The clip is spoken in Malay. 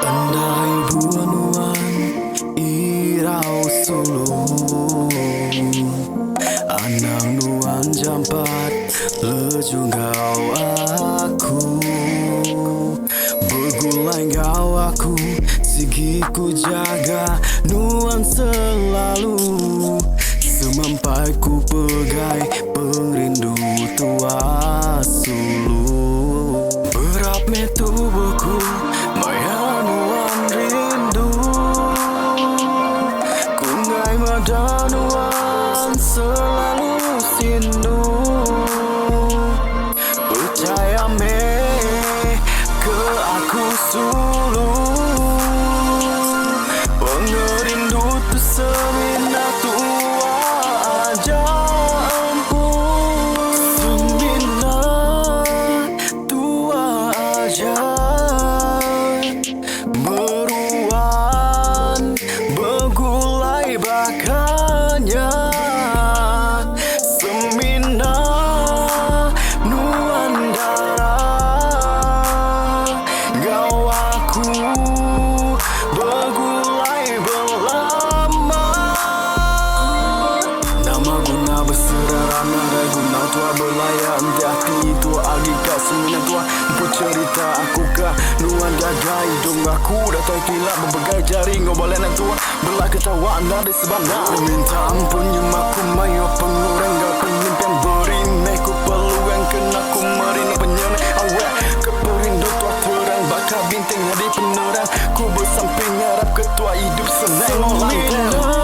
Andai buanuan irau sulung Anang nuan jampat lejunggau aku Begulai gau aku Sigiku jaga nuan selalu Semampai ku pegai pengrindu tua sulu Berat me tubuhku maya nuan rindu Kungai mada nuan selalu sindu Percaya me ke aku sulu Pengerindu tu semina tua aja ampun Semina tua aja Beruan begulai bakanya Semina nuan darah Gau aku begulai belama Nama guna berserah nada guna tua belayan di hati tua agika semina tua bercerita aku kah nuan gagai dong aku datang kilap berbagai jaring ngobalan tua belah ketawa anda di sebana minta ampun nyemaku mayo pengurang gak penyimpian beri meku peluang kena ku merina penyenai awet keperindu tua terang bakal bintang hadi penerang ku bersamping harap ketua hidup senang lantang